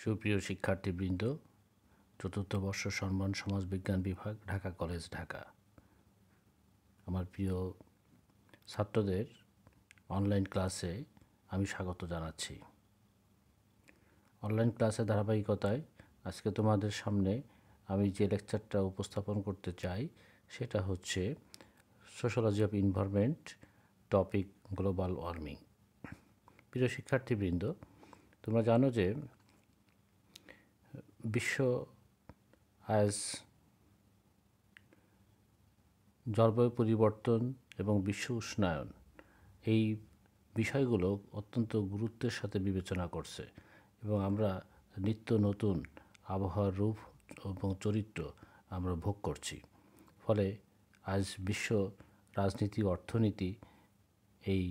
সুপ্রিয় শিক্ষার্থীবৃন্দ, চতুর্থ বর্ষ সম্মান সমাজবিজ্ঞান বিভাগ, ঢাকা কলেজ, ঢাকা। আমার প্রিয় ছাত্রদের অনলাইন ক্লাসে আমি স্বাগত জানাচ্ছি। অনলাইন ক্লাসের ধারাবাহিকতায় আজকে তোমাদের সামনে আমি যে লেকচারটা উপস্থাপন করতে চাই সেটা হচ্ছে sociology of environment, topic global warming. প্রিয় শিক্ষার্থীবৃন্দ, তোমরা জানো যে বিশ্ব আজ জলবায়ু পরিবর্তন এবং বিশ্ব উষ্ণায়ন এই বিষয়গুলো অত্যন্ত গুরুত্বের সাথে বিবেচনা করছে এবং আমরা নিত্য নতুন আবহাওয়ার রূপ এবং চরিত্র আমরা ভোগ করছি। ফলে আজ বিশ্ব রাজনীতি, অর্থনীতি এই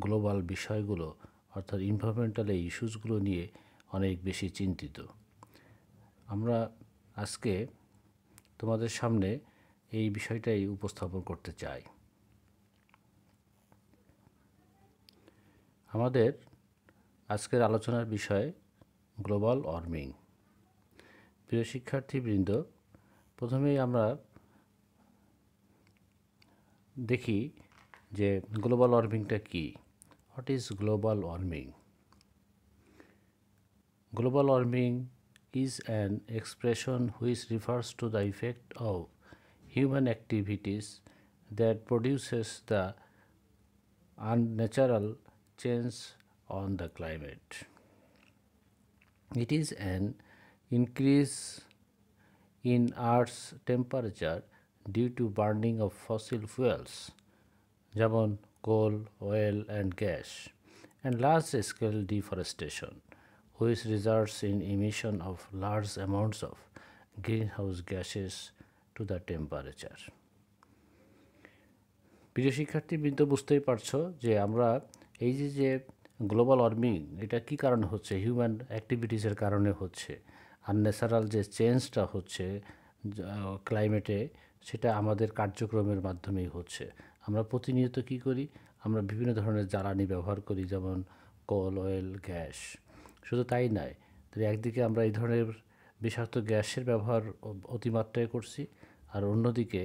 গ্লোবাল বিষয়গুলো অর্থাৎ এনভায়রনমেন্টাল এই ইস্যুসগুলো নিয়ে অনেক বেশি চিন্তিত। আমরা আজকে তোমাদের সামনে এই বিষয়টাই উপস্থাপন করতে চাই। আমাদের আজকের আলোচনার বিষয় গ্লোবাল ওয়ার্মিং। প্রিয় শিক্ষার্থীবৃন্দ, প্রথমেই আমরা দেখি যে গ্লোবাল ওয়ার্মিংটা কী। What is global warming? Global warming is an expression which refers to the effect of human activities that produces the unnatural change on the climate. It is an increase in Earth's temperature due to burning of fossil fuels, যেমন coal, oil and gas, and large-scale deforestation, which results in emission of large amounts of greenhouse gases to the temperature. প্রিয় শিক্ষার্থীবৃন্দ, বুঝতেই পারছো যে আমরা এই যে global warming এটা কী কারণে হচ্ছে? হিউম্যান অ্যাক্টিভিটিসের কারণে হচ্ছে। আনন্যাচারাল যে চেঞ্জটা হচ্ছে ক্লাইমেটে, সেটা আমাদের কার্যক্রমের মাধ্যমেই হচ্ছে। আমরা প্রতিনিয়ত কী করি? আমরা বিভিন্ন ধরনের জ্বালানি ব্যবহার করি, যেমন কোল, অয়েল, গ্যাস। শুধু তাই নয়, তবে একদিকে আমরা এই ধরনের বিষাক্ত গ্যাসের ব্যবহার অতিমাত্রায় করছি, আর অন্যদিকে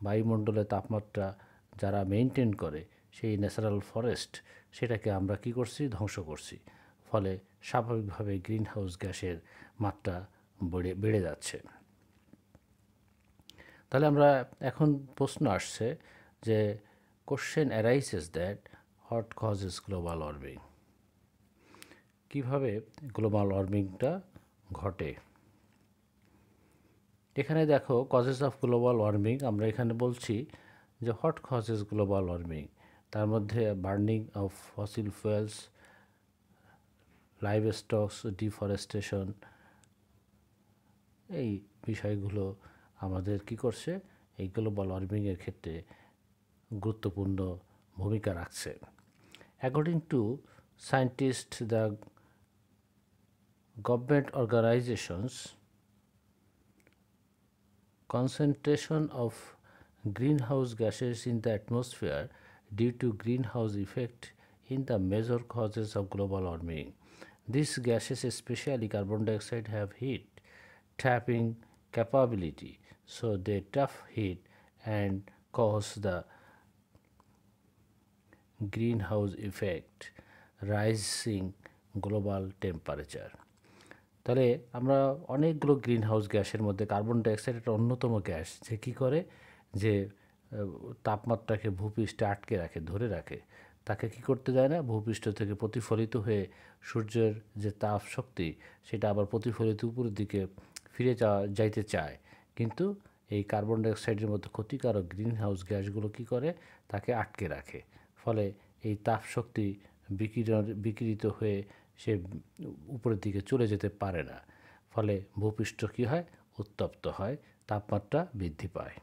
বায়ুমণ্ডলের তাপমাত্রা যারা মেনটেন করে সেই ন্যাচারাল ফরেস্ট, সেটাকে আমরা কি করছি? ধ্বংস করছি। ফলে স্বাভাবিকভাবে গ্রিন হাউস গ্যাসের মাত্রা বেড়ে যাচ্ছে। তাহলে আমরা এখন প্রশ্ন আসছে যে question arises that what causes global warming? কীভাবে গ্লোবাল ওয়ার্মিংটা ঘটে? এখানে দেখো, কজেস অফ গ্লোবাল ওয়ার্মিং আমরা এখানে বলছি যে হোয়াট কজেস গ্লোবাল ওয়ার্মিং। তার মধ্যে burning of fossil fuels, live stocks, deforestation, এই বিষয়গুলো আমাদের কি করছে? এই গ্লোবাল ওয়ার্মিংয়ের ক্ষেত্রে গুরুত্বপূর্ণ ভূমিকা রাখছে। According to scientist, the government organizations, concentration of greenhouse gases in the atmosphere due to greenhouse effect in the major causes of global warming. These gases, especially carbon dioxide, have heat trapping capability, so they trap heat and cause the greenhouse effect, rising global temperature. তাহলে আমরা অনেকগুলো green house গ্যাসের মধ্যে carbon dioxide একটা অন্যতম gas, যে কী করে? যে তাপমাত্রাকে ভূপৃষ্ঠে আটকে রাখে, ধরে রাখে। তাকে কি করতে দেয় না? ভূপৃষ্ঠ থেকে প্রতিফলিত হয়ে সূর্যের যে তাপ শক্তি, সেটা আবার প্রতিফলিত উপরের দিকে ফিরে যাইতে চায়, কিন্তু এই কার্বন ডাইঅক্সাইডের মধ্যে ক্ষতিকারক গ্রিন হাউস গ্যাসগুলো কী করে? তাকে আটকে রাখে। ফলে এই তাপ শক্তি বিকিরিত হয়ে সে উপরের দিকে চলে যেতে পারে না। ফলে ভূপৃষ্ঠ কী হয়? উত্তপ্ত হয়, তাপমাত্রা বৃদ্ধি পায়।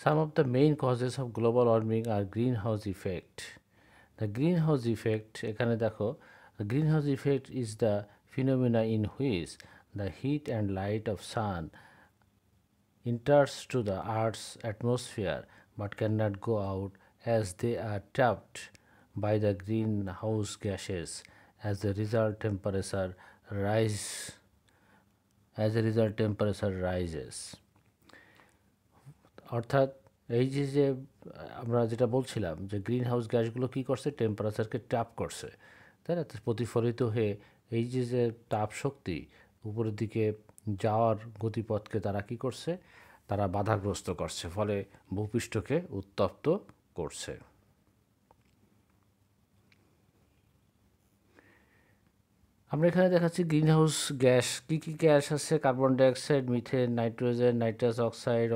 Some of the main causes of global warming are greenhouse effect. The greenhouse effect, এখানে দেখো, the greenhouse effect is the phenomena in which the heat and light of sun enters to the Earth's atmosphere but cannot go out, as they are trapped by the greenhouse gases as a result temperature rise rises. অর্থাৎ এই যে আমরা যেটা বলছিলাম যে green house গ্যাসগুলো কী করছে, টেম্পারেচারকে tap করছে, তাই না? প্রতিফলিত হয়ে এই যে তাপ শক্তি উপরের দিকে যাওয়ার গতিপথকে তারা কি করছে, তারা বাধাগ্রস্ত করছে, ফলে ভূপৃষ্ঠকে উত্তপ্ত করছে। আমরা এখানে দেখাচ্ছি গ্রিন হাউস গ্যাস কী কী গ্যাস আছে, carbon dioxide, methane, nitrogen, nitrous oxide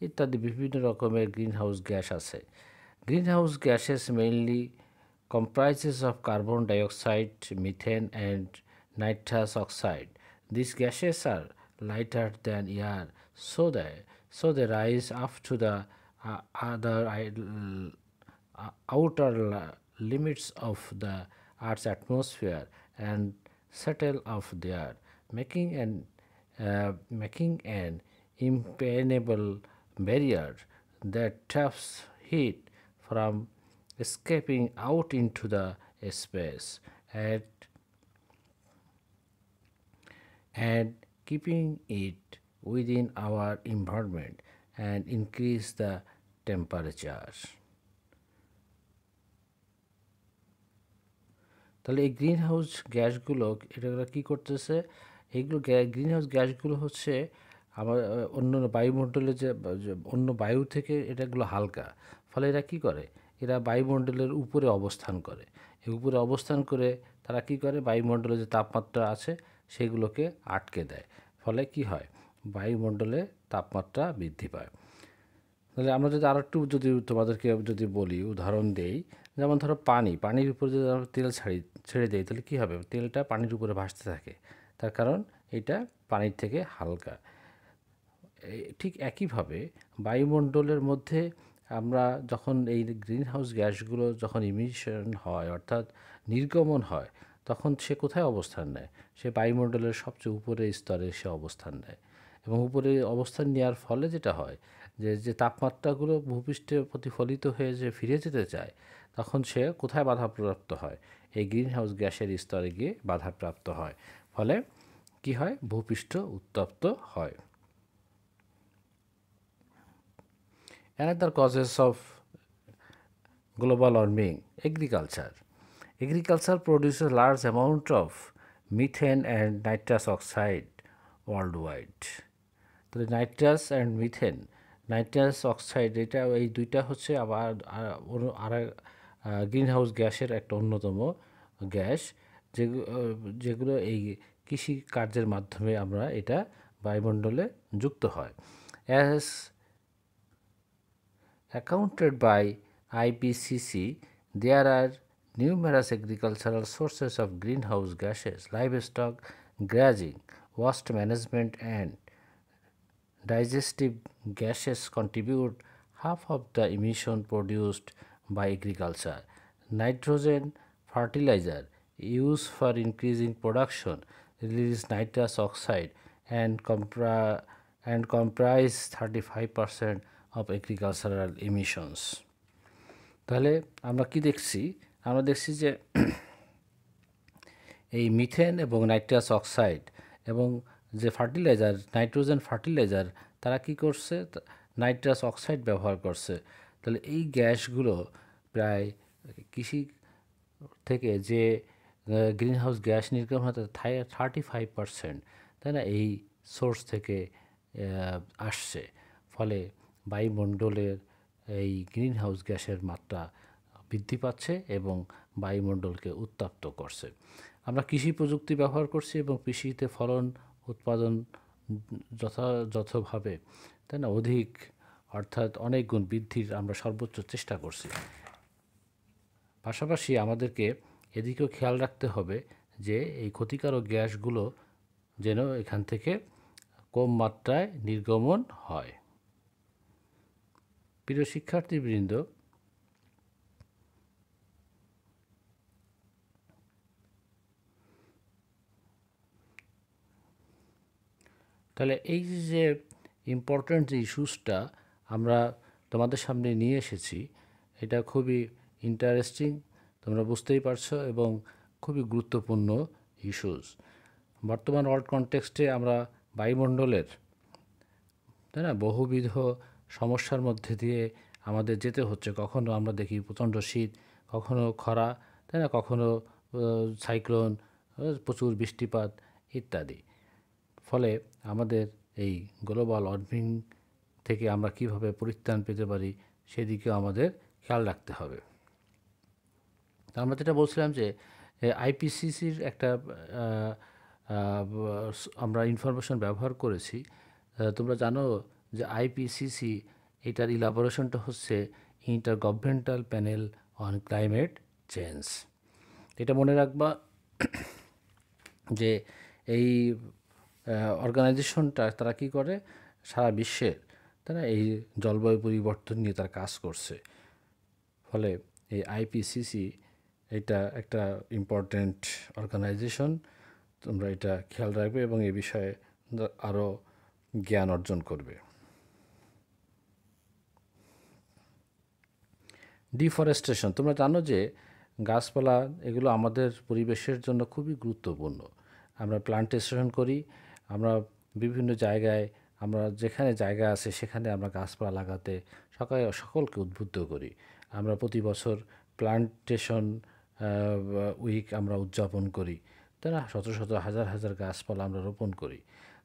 ইত্যাদি বিভিন্ন রকমের গ্রিন হাউস গ্যাস আছে। Green house gases mainly comprises of carbon dioxide, methane and nitrous oxide. These gases are lighter than air, so they rise up to the other outer limits of the Earth's atmosphere and settle off there, making an impenetrable barrier that traps heat from escaping out into the space and keeping it within our environment and increase the temperature. তাহলে এই green house গ্যাসগুলো এটা কী করতেছে, এইগুলো green house গ্যাসগুলো হচ্ছে আমার অন্য বায়ুমণ্ডলে যে অন্য বায়ু থেকে এটাগুলো হালকা, ফলে এরা কী করে, এরা বায়ুমণ্ডলের উপরে অবস্থান করে। এই উপরে অবস্থান করে তারা কী করে, বায়ুমণ্ডলে যে তাপমাত্রা আছে সেগুলোকে আটকে দেয়, ফলে কি হয়, বায়ুমণ্ডলে তাপমাত্রা বৃদ্ধি পায়। তাহলে আমরা যদি আরেকটু তোমাদেরকে বলি, উদাহরণ দেই, যেমন ধরো পানির উপরে যদি আমরা তেল ছেড়ে দেই, তাহলে কী হবে, তেলটা পানির উপরে ভাসতে থাকে, তার কারণ এটা পানির থেকে হালকা। ঠিক একইভাবে বায়ুমণ্ডলের মধ্যে আমরা যখন এই গ্রিন হাউস গ্যাসগুলো যখন ইমিশন হয়, অর্থাৎ নির্গমন হয়, তখন সে কোথায় অবস্থান নেয়, সে বায়ুমণ্ডলের সবচেয়ে উপরের স্তরে সে অবস্থান নেয়। এবং উপরে অবস্থান নেওয়ার ফলে যেটা হয় যে তাপমাত্রাগুলো ভূপৃষ্ঠে প্রতিফলিত হয়ে যে ফিরে যেতে চায়, তখন সে কোথায় বাধাপ্রাপ্ত হয়, এই গ্রিন হাউস গ্যাসের স্তরে গিয়ে বাধাপ্রাপ্ত হয়, ফলে কি হয়, ভূপৃষ্ঠ উত্তপ্ত হয়। Another causes of global warming, agriculture. Agriculture produces large amount of methane and nitrous oxide worldwide. তাহলে nitrous and methane, nitrous oxide, এটা এই দুইটা হচ্ছে আবার গ্রিন হাউস গ্যাসের একটা অন্যতম গ্যাস, যেগুলো এই কৃষি কার্যের মাধ্যমে আমরা এটা বায়ুমণ্ডলে যুক্ত হয়। As accounted by IPCC, there are numerous agricultural sources of greenhouse gases: livestock grazing, waste management and digestive gases contribute half of the emission produced by agriculture. Nitrogen fertilizer used for increasing production release nitrous oxide and comprise 35% of agricultural emissions. তাহলে আমরা কি দেখছি, আমরা দেখছি যে এই methane এবং nitrous oxide এবং যে ফার্টিলাইজার, নাইট্রোজেন ফার্টিলাইজার, তারা কি করছে, নাইট্রাস অক্সাইড ব্যবহার করছে। তাহলে এই গ্যাসগুলো প্রায় কৃষি থেকে যে গ্রিন হাউস গ্যাস নির্গমন হয় 35%, তাই না, এই সোর্স থেকে আসছে, ফলে বায়ুমণ্ডলের এই গ্রিন হাউস গ্যাসের মাত্রা বৃদ্ধি পাচ্ছে এবং বায়ুমণ্ডলকে উত্তপ্ত করছে। আমরা কৃষি প্রযুক্তি ব্যবহার করছি এবং কৃষিতে ফলন উৎপাদন যথাযথভাবে, তাই না, অধিক, অর্থাৎ অনেক গুণ বৃদ্ধির আমরা সর্বোচ্চ চেষ্টা করছি। পাশাপাশি আমাদেরকে এদিকেও খেয়াল রাখতে হবে যে এই ক্ষতিকারক গ্যাসগুলো যেন এখান থেকে কম মাত্রায় নির্গমন হয়। প্রিয় শিক্ষার্থীবৃন্দ, তাহলে এই যে ইম্পর্ট্যান্ট যে ইস্যুসটা আমরা তোমাদের সামনে নিয়ে এসেছি, এটা খুবই ইন্টারেস্টিং তোমরা বুঝতেই পারছো, এবং খুবই গুরুত্বপূর্ণ ইস্যুস। বর্তমান ওয়ার্ল্ড কনটেক্সটে আমরা বায়ুমণ্ডলের, তাই না, বহুবিধ সমস্যার মধ্যে দিয়ে আমাদের যেতে হচ্ছে। কখনো আমরা দেখি প্রচণ্ড শীত, কখনো খরা, তাই না, কখনো সাইক্লোন, প্রচুর বৃষ্টিপাত ইত্যাদি। ফলে আমাদের এই গ্লোবাল ওয়ার্মিং থেকে আমরা কিভাবে পরিত্রাণ পেতে পারি সেদিকেও আমাদের খেয়াল রাখতে হবে। আমরা যেটা বলছিলাম যে আইপিসিসির একটা আমরা ইনফরমেশন ব্যবহার করেছি। তোমরা জানো যে আইপিসিসি এটার ইলাবোরেশনটা হচ্ছে inter governmental panel on climate change. এটা মনে রাখবা যে এই অর্গানাইজেশনটা তারা কী করে, সারা বিশ্বের, তারা এই জলবায়ু পরিবর্তন নিয়ে তারা কাজ করছে। ফলে এই আইপিসিসি এটা একটা ইম্পর্ট্যান্ট অর্গানাইজেশন। তোমরা এটা খেয়াল রাখবে এবং এই বিষয়ে আরও জ্ঞান অর্জন করবে। ডিফরেস্টেশন, তোমরা জানো যে গাছপালা এগুলো আমাদের পরিবেশের জন্য খুবই গুরুত্বপূর্ণ। আমরা প্লান্টেশন করি, আমরা বিভিন্ন জায়গায়, আমরা যেখানে জায়গা আছে সেখানে আমরা গাছপালা লাগাতে সকলকে উদ্বুদ্ধ করি। আমরা প্রতি বছর প্লান্টেশন উইক আমরা উদযাপন করি, তাই না, শত শত হাজার হাজার গাছপালা আমরা রোপণ করি।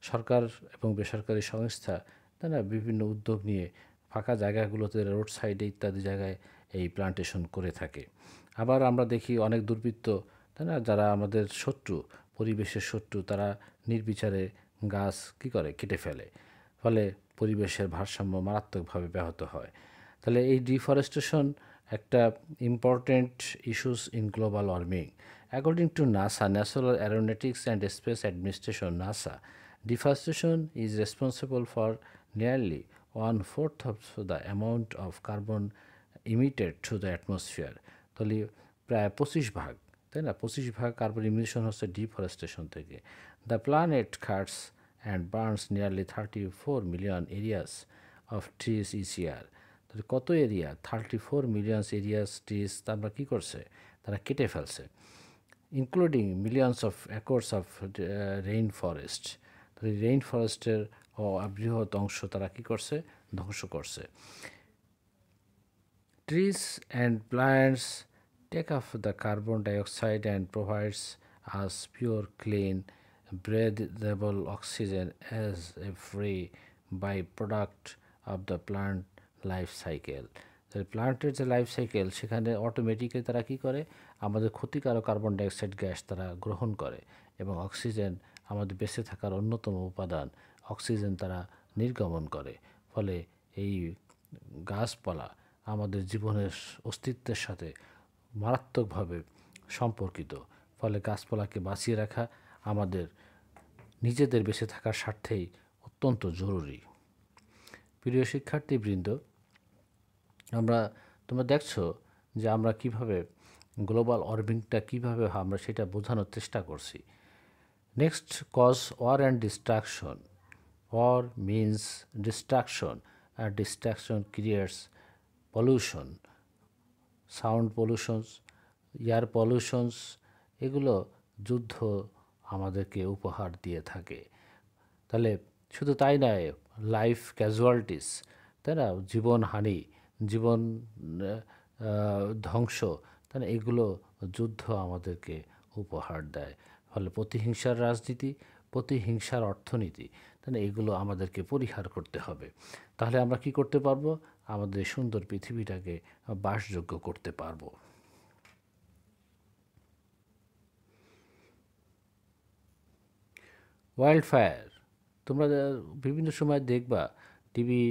সরকার এবং বেসরকারি সংস্থা, তাই না, বিভিন্ন উদ্যোগ নিয়ে ফাঁকা জায়গাগুলোতে, রোড সাইডে ইত্যাদি জায়গায় এই প্লান্টেশন করে থাকে। আবার আমরা দেখি অনেক দুর্বৃত্ত, তাই না, যারা আমাদের শত্রু, পরিবেশের শত্রু, তারা নির্বিচারে গাছ কী করে, কেটে ফেলে। ফলে পরিবেশের ভারসাম্য মারাত্মকভাবে ব্যাহত হয়। তাহলে এই ডিফরেস্টেশন একটা important issues in global warming. According to NASA, national Aeronautics and space administration, NASA, deforestation is responsible for nearly 1/4 of the amount of carbon emitted to the atmosphere. তাহলে প্রায় 25 ভাগ, তাই না, 25 ভাগ কার্বন ইমিশন হচ্ছে deforestation থেকে। The planet cuts and burns nearly 34 million areas of trees each year. তাহলে কত এরিয়া, 34 মিলিয়নস এরিয়াস ট্রিজ আমরা কী করছে, তারা কেটে ফেলছে, including millions of acres of rain forest. তাহলে রেইন ফরেস্টের বৃহৎ অংশ তারা কী করছে, ধ্বংস করছে। Trees and plants take up the carbon dioxide and provides us pure clean breathable oxygen as a free by product of the plant life cycle. প্লান্টের যে লাইফ সাইকেল, সেখানে অটোমেটিক্যালি তারা কী করে, আমাদের ক্ষতিকারক কার্বন ডাইঅক্সাইড গ্যাস তারা গ্রহণ করে এবং অক্সিজেন, আমাদের বেঁচে থাকার অন্যতম উপাদান অক্সিজেন, তারা নির্গমন করে। ফলে এই গাছপালা আমাদের জীবনের অস্তিত্বের সাথে মারাত্মকভাবে সম্পর্কিত। ফলে গাছপালাকে বাঁচিয়ে রাখা আমাদের নিজেদের বেঁচে থাকার স্বার্থেই অত্যন্ত জরুরি। প্রিয় শিক্ষার্থীবৃন্দ, তোমরা দেখছো যে আমরা কিভাবে গ্লোবাল ওয়ার্মিংটা কীভাবে আমরা সেটা বোঝানোর চেষ্টা করছি। Next, cause war and destruction. War means destruction, আর destruction creates pollution, sound pollutions, air pollutions. এগুলো যুদ্ধ আমাদেরকে উপহার দিয়ে থাকে। তাহলে শুধু তাই নয়, লাইফ ক্যাজুয়ালিটিস, তাই না, জীবনহানি, জীবন ধ্বংস, তাই না, এগুলো যুদ্ধ আমাদেরকে উপহার দেয়। ফলে প্রতিহিংসার রাজনীতি, প্রতিহিংসার অর্থনীতি, তাই না, এগুলো আমাদেরকে পরিহার করতে হবে। তাহলে আমরা কি করতে পারবো, আমাদের সুন্দর পৃথিবীটাকে বাসযোগ্য করতে পারবো। ওয়াইল্ড ফায়ার, তোমরা বিভিন্ন সময় দেখবা টিভি,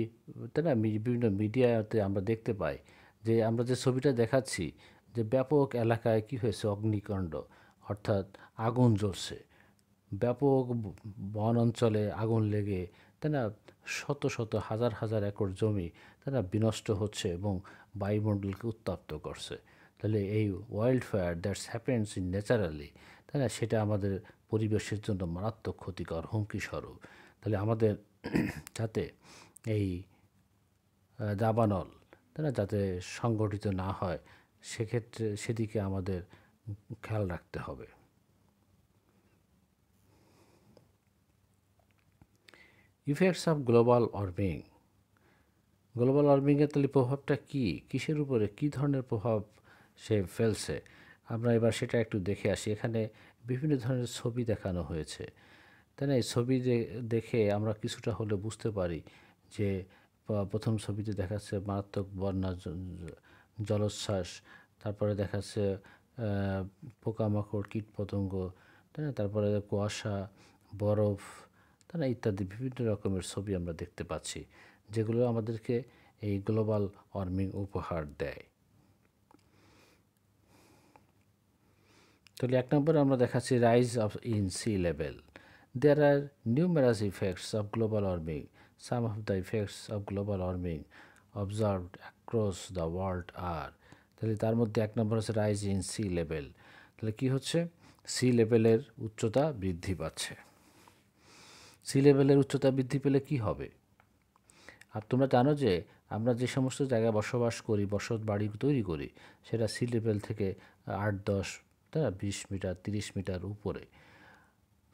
তাই না, বিভিন্ন মিডিয়াতে আমরা দেখতে পাই যে আমরা যে ছবিটা দেখাচ্ছি, যে ব্যাপক এলাকায় কি হয়েছে, অগ্নিকাণ্ড, অর্থাৎ আগুন জ্বলছে, ব্যাপক বন অঞ্চলে আগুন লেগে, তাই না, শত শত হাজার হাজার একর জমি, তাই না, বিনষ্ট হচ্ছে এবং বায়ুমণ্ডলকে উত্তপ্ত করছে। তাহলে এই wild fire that's happens in naturally, তাই না, সেটা আমাদের পরিবেশের জন্য মারাত্মক ক্ষতিকর, হুমকি স্বরূপ। তাহলে আমাদের যাতে এই দাবানল, তাই না, যাতে সংগঠিত না হয় সেক্ষেত্রে সেদিকে আমাদের খেয়াল রাখতে হবে। Effects of global warming. Global ওয়ার্মিংয়ের তাহলে প্রভাবটা কী, কিসের উপরে কী ধরনের প্রভাব সে ফেলছে, আমরা এবার সেটা একটু দেখে আসি। এখানে বিভিন্ন ধরনের ছবি দেখানো হয়েছে, তাই না? এই ছবি দেখে আমরা কিছুটা হলে বুঝতে পারি যে প্রথম ছবিতে দেখাচ্ছে মারাত্মক বন্যা, জলোচ্ছ্বাস, তারপরে দেখাচ্ছে পোকামাকড়, কীটপতঙ্গ, তাই না? তারপরে কুয়াশা, বরফ, তাই না, ইত্যাদি বিভিন্ন রকমের ছবি আমরা দেখতে পাচ্ছি, যেগুলো আমাদেরকে এই গ্লোবাল ওয়ার্মিং উপহার দেয়। তাহলে 1 নম্বরে আমরা দেখাচ্ছি rise of in sea level. There are numerous effects of global warming. Some of the effects of global warming observed across the world are, তাহলে তার মধ্যে 1 নম্বর হচ্ছে রাইজ ইন সি লেভেল। তাহলে কি হচ্ছে, সি লেভেলের উচ্চতা বৃদ্ধি পাচ্ছে। সি লেভেলের উচ্চতা বৃদ্ধি পেলে কি হবে? আর তোমরা জানো যে আমরা যে সমস্ত জায়গায় বসবাস করি, বসত বাড়ি তৈরি করি, সেটা সি লেভেল থেকে 8-10, তাই না, 20 মিটার 30 মিটার উপরে।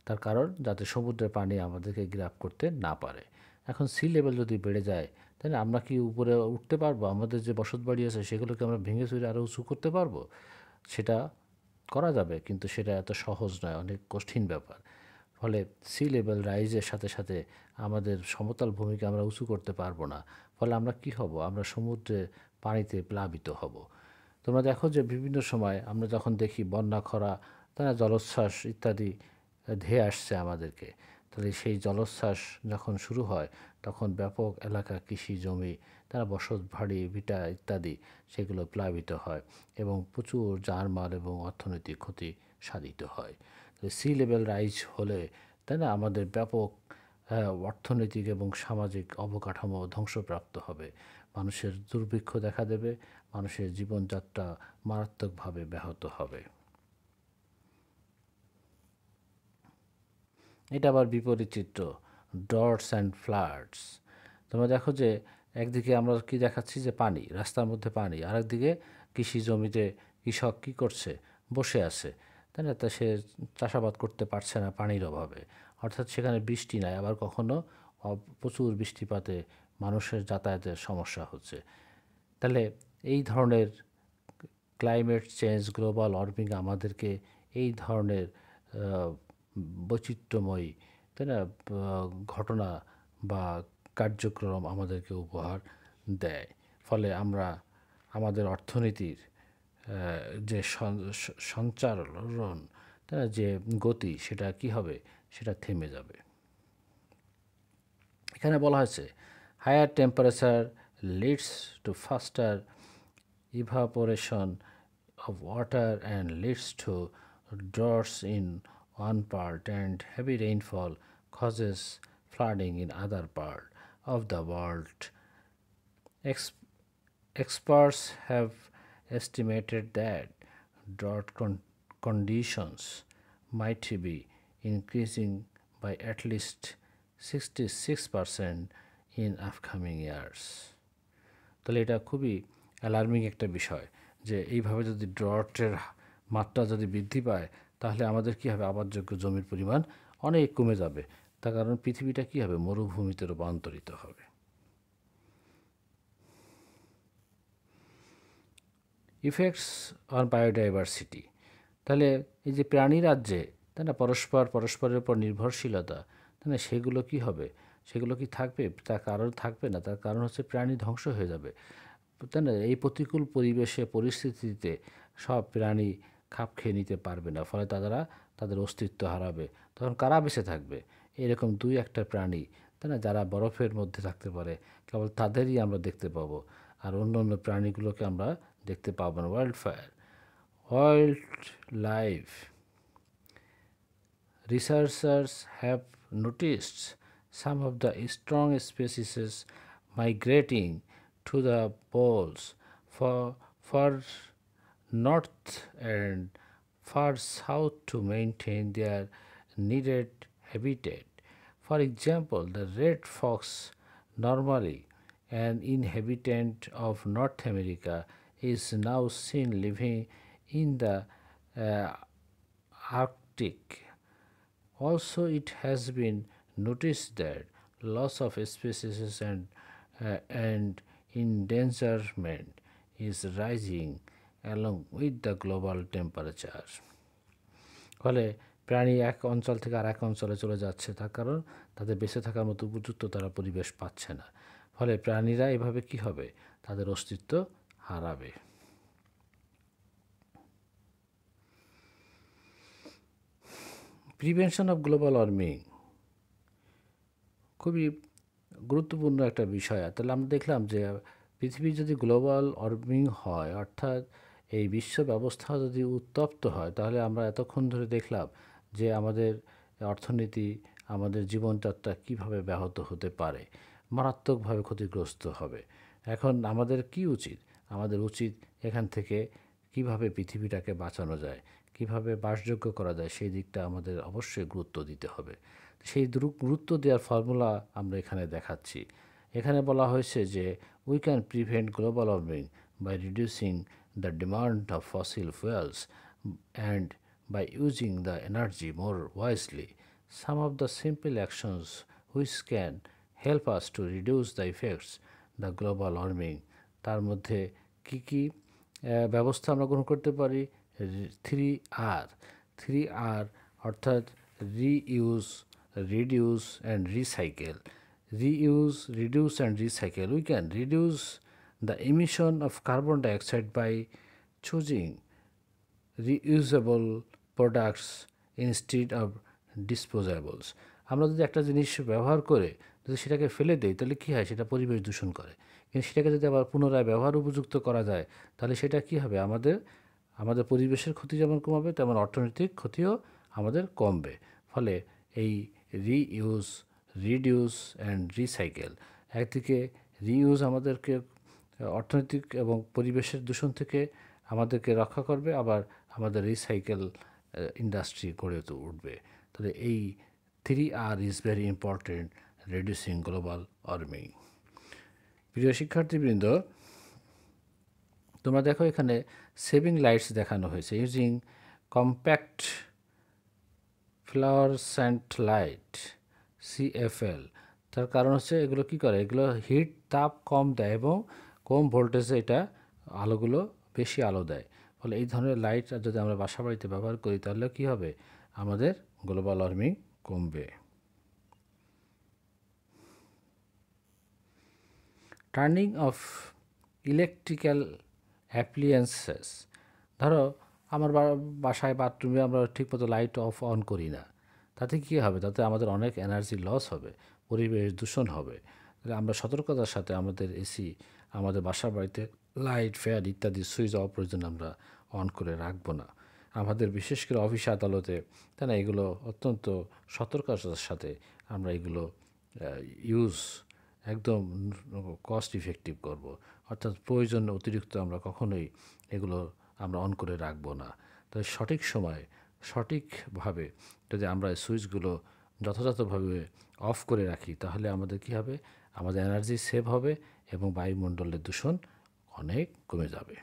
তার কারণ যাতে সমুদ্রের পানি আমাদেরকে গ্রাব করতে না পারে। এখন সি লেভেল যদি বেড়ে যায়, তাই না, আমরা কি উপরে উঠতে পারবো? আমাদের যে বসত বাড়ি আছে সেগুলোকে আমরা ভেঙে চুরে আরও উঁচু করতে পারবো? সেটা করা যাবে, কিন্তু সেটা এত সহজ নয়, অনেক কঠিন ব্যাপার। ফলে সি লেভেল রাইজের সাথে সাথে আমাদের সমতল ভূমিকে আমরা উঁচু করতে পারবো না। ফলে আমরা কি হব? আমরা সমুদ্রে পানিতে প্লাবিত হব। তোমরা দেখো যে বিভিন্ন সময় আমরা যখন দেখি বন্যা, খরা, তাই না, জলোচ্ছ্বাস ইত্যাদি ধেয়ে আসছে আমাদেরকে, তাহলে সেই জলোচ্ছ্বাস যখন শুরু হয় তখন ব্যাপক এলাকা, কৃষি জমি, তারা বসত বাড়ি, ভিটা ইত্যাদি সেগুলো প্লাবিত হয় এবং প্রচুর জানমাল এবং অর্থনৈতিক ক্ষতি সাধিত হয়। সি লেভেল রাইজ হলে, তাই না, আমাদের ব্যাপক অর্থনৈতিক এবং সামাজিক অবকাঠামো ধ্বংসপ্রাপ্ত হবে, মানুষের দুর্ভিক্ষ দেখা দেবে, মানুষের জীবনযাত্রা মারাত্মকভাবে ব্যাহত হবে। এটা আবার বিপরীত চিত্র, ডটস অ্যান্ড ফ্লাডস। তোমরা দেখো যে একদিকে আমরা কি দেখাচ্ছি যে পানি, রাস্তার মধ্যে পানি, আরেকদিকে কৃষি জমিতে কৃষক কী করছে, বসে আছে, তাই না? তা সে চাষাবাদ করতে পারছে না পানির অভাবে, অর্থাৎ সেখানে বৃষ্টি নাই, আবার কখনো প্রচুর বৃষ্টিপাতে মানুষের যাতায়াতের সমস্যা হচ্ছে। তাহলে এই ধরনের ক্লাইমেট চেঞ্জ, গ্লোবাল ওয়ার্মিং আমাদেরকে এই ধরনের বৈচিত্র্যময়ী, তাই না, ঘটনা বা কার্যক্রম আমাদেরকে উপহার দেয়। ফলে আমরা আমাদের অর্থনীতির যে সঞ্চালন, তাই না, যে গতি, সেটা কি হবে? সেটা থেমে যাবে। এখানে বলা হয়েছে higher temperature leads to faster evaporation of water and leads to droughts in one part, and heavy rainfall causes flooding in other part of the world. Experts have estimated that drought conditions might be increasing by at least 66% in upcoming years. তাহলে এটা খুবই alarming একটা বিষয় যে এইভাবে যদি ড্রটের মাত্রা যদি বৃদ্ধি পায়, তাহলে আমাদের কী হবে? আবাদযোগ্য জমির পরিমাণ অনেক কমে যাবে। তার কারণ পৃথিবীটা কী হবে? মরুভূমিতে রূপান্তরিত হবে। Effects on biodiversity. তাহলে এই যে প্রাণী রাজ্যে, তাই না, পরস্পরের উপর নির্ভরশীলতা, তাই না, সেগুলো কি হবে? সেগুলো কি থাকবে? তার কারণ থাকবে না। তার কারণ হচ্ছে প্রাণী ধ্বংস হয়ে যাবে, তাই না? এই প্রতিকূল পরিস্থিতিতে সব প্রাণী খাপ খেয়ে নিতে পারবে না, ফলে তারা তাদের অস্তিত্ব হারাবে। তখন কারা বেঁচে থাকবে? এরকম 2-1টা প্রাণী, তাই না, যারা বরফের মধ্যে থাকতে পারে, কেবল তাদেরই আমরা দেখতে পাবো, আর অন্য অন্য প্রাণীগুলোকে আমরা দেখতে পাবো না। Wild life researchers have noticed some of the strong species migrating to the poles for north and far south to maintain their needed habitat. For example, the red fox, normally an inhabitant of North America, is now seen living in the uh, Arctic. Also, it has been noticed that loss of species and endangerment is rising along with the global temperature. ফলে প্রাণী এক অঞ্চল থেকে আর এক অঞ্চলে চলে যাচ্ছে, তার কারণ তাদের বেঁচে থাকার মতো উপযুক্ত তারা পরিবেশ পাচ্ছে না। ফলে প্রাণীরা এভাবে কি হবে, তাদের অস্তিত্ব হারাবে। প্রিভেনশন অফ গ্লোবাল ওয়ার্মিং খুবই গুরুত্বপূর্ণ একটা বিষয়। তাহলে আমরা দেখলাম যে পৃথিবী যদি গ্লোবাল ওয়ার্মিং হয়, অর্থাৎ এই বিশ্ব ব্যবস্থা যদি উত্তপ্ত হয়, তাহলে আমরা এতক্ষণ ধরে দেখলাম যে আমাদের অর্থনীতি, আমাদের জীবনযাত্রা কিভাবে ব্যাহত হতে পারে, মারাত্মকভাবে ক্ষতিগ্রস্ত হবে। এখন আমাদের কি উচিত? আমাদের উচিত এখান থেকে কিভাবে পৃথিবীটাকে বাঁচানো যায়, কিভাবে বাসযোগ্য করা যায়, সেই দিকটা আমাদের অবশ্যই গুরুত্ব দিতে হবে। সেই গুরুত্ব দেওয়ার ফর্মুলা আমরা এখানে দেখাচ্ছি। এখানে বলা হয়েছে যে we can prevent global warming by reducing the demand of fossil fuels and by using the energy more wisely. Some of the simple actions which can help us to reduce the effects the global warming, তার মধ্যে কি কি ব্যবস্থা আমরা গ্রহণ করতে পারি? 3R, 3R অর্থাৎ reuse, reduce and recycle. Reuse, reduce and recycle. We can reduce the emission of carbon dioxide by choosing reusable products instead of disposables. আমরা যদি একটা জিনিস ব্যবহার করে যদি সেটাকে ফেলে দেই, তাহলে কী হয়, সেটা পরিবেশ দূষণ করে। কিন্তু সেটাকে যদি আবার পুনরায় ব্যবহার উপযুক্ত করা যায়, তাহলে সেটা কী হবে, আমাদের পরিবেশের ক্ষতি যেমন কমাবে, তেমন অর্থনৈতিক ক্ষতিও আমাদের কমবে। ফলে এই রিইউজ, রিডিউস অ্যান্ড রিসাইকেল, একদিকে রিইউজ আমাদেরকে অর্থনৈতিক এবং পরিবেশের দূষণ থেকে আমাদেরকে রক্ষা করবে, আবার আমাদের রিসাইকেল ইন্ডাস্ট্রি গড়ে উঠবে। তাহলে এই 3R is very important reducing global warming. প্রিয় শিক্ষার্থীবৃন্দ, তোমরা দেখো এখানে সেভিং লাইটস দেখানো হয়েছে, using compact fluorescent light CFL। তার কারণ হচ্ছে এগুলো কি করে, এগুলো হিট, তাপ কম দেয় এবং কম ভোল্টেজে এটা আলোগুলো বেশি আলো দেয়। ফলে এই ধরনের লাইট যদি আমরা বাসা বাড়িতে ব্যবহার করি, তাহলে কি হবে, আমাদের গ্লোবাল ওয়ার্মিং কমবে। Turning off electrical appliances. ধরো আমার বাসায় বাথরুমে আমরা ঠিকমতো লাইট অন করি না, তাতে কী হবে, তাতে আমাদের অনেক এনার্জি লস হবে, পরিবেশ দূষণ হবে। তাহলে আমরা সতর্কতার সাথে আমাদের এসি, আমাদের বাসা বাড়িতে লাইট, ফ্যান ইত্যাদি সুইচ অপ্রয়োজন আমরা অন করে রাখবো না। আমাদের বিশেষ করে অফিস আদালতে, তাই না, এগুলো অত্যন্ত সতর্কতার সাথে আমরা এগুলো ইউজ একদম কস্ট ইফেক্টিভ করব। অর্থাৎ প্রয়োজন অতিরিক্ত আমরা কখনোই এগুলো আমরা অন করে রাখবো না। তাই সঠিক সময়ে সঠিকভাবে যদি আমরা সুইচগুলো যথাযথভাবে অফ করে রাখি, তাহলে আমাদের কী হবে, আমাদের এনার্জি সেভ হবে এবং বায়ুমণ্ডলের দূষণ অনেক কমে যাবে।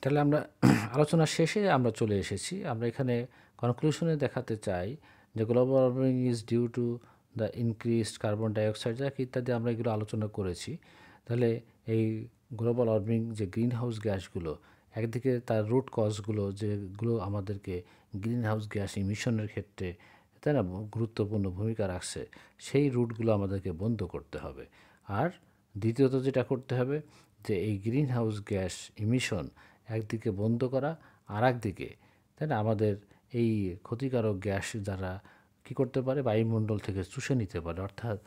তাহলে আমরা আলোচনা শেষে আমরা চলে এসেছি। আমরা এখানে কনক্লুশনে দেখাতে চাই যে global warming is due to the increased carbon dioxide ইত্যাদি আমরা এগুলো আলোচনা করেছি। তাহলে এই গ্লোবাল ওয়ার্মিং যে গ্রিন হাউস গ্যাসগুলো, একদিকে তার রুট কজগুলো যেগুলো আমাদেরকে গ্রিন হাউস গ্যাস ইমিশনের ক্ষেত্রে, তাই না, গুরুত্বপূর্ণ ভূমিকা রাখছে, সেই রুটগুলো আমাদেরকে বন্ধ করতে হবে। আর দ্বিতীয়ত যেটা করতে হবে, যে এই গ্রিন হাউস গ্যাস ইমিশন একদিকে বন্ধ করা, আর একদিকে, তাই না, আমাদের এই ক্ষতিকারক গ্যাস যারা কী করতে পারে, বায়ুমণ্ডল থেকে চুষে নিতে পারে, অর্থাৎ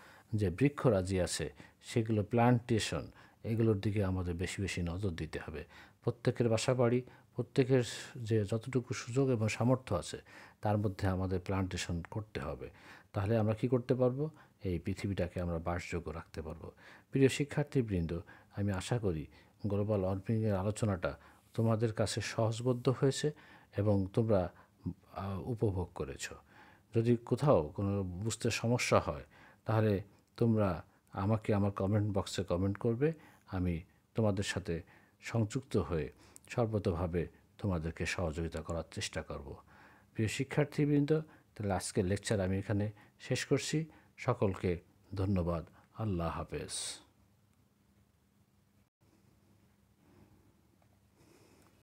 যে বৃক্ষরাজি আছে সেগুলো, প্লান্টেশন, এগুলোর দিকে আমাদের বেশি বেশি নজর দিতে হবে। প্রত্যেকের বাসা বাড়ি, প্রত্যেকের যে যতটুকু সুযোগ এবং সামর্থ্য আছে, তার মধ্যে আমাদের প্লান্টেশন করতে হবে। তাহলে আমরা কি করতে পারবো, এই পৃথিবীটাকে আমরা বাসযোগ্য রাখতে পারবো। প্রিয় শিক্ষার্থীবৃন্দ, আমি আশা করি গ্লোবাল ওয়ার্মিংয়ের আলোচনাটা তোমাদের কাছে সহজবোধ্য হয়েছে এবং তোমরা উপভোগ করেছো। যদি কোথাও কোনো বুঝতে সমস্যা হয়, তাহলে তোমরা আমাকে আমার কমেন্ট বক্সে কমেন্ট করবে। আমি তোমাদের সাথে সংযুক্ত হয়ে সর্বতোভাবে তোমাদেরকে সহযোগিতা করার চেষ্টা করব। প্রিয় শিক্ষার্থীবৃন্দ, তাহলে আজকের লেকচার আমি এখানে শেষ করছি। সকলকে ধন্যবাদ। আল্লাহ হাফেজ।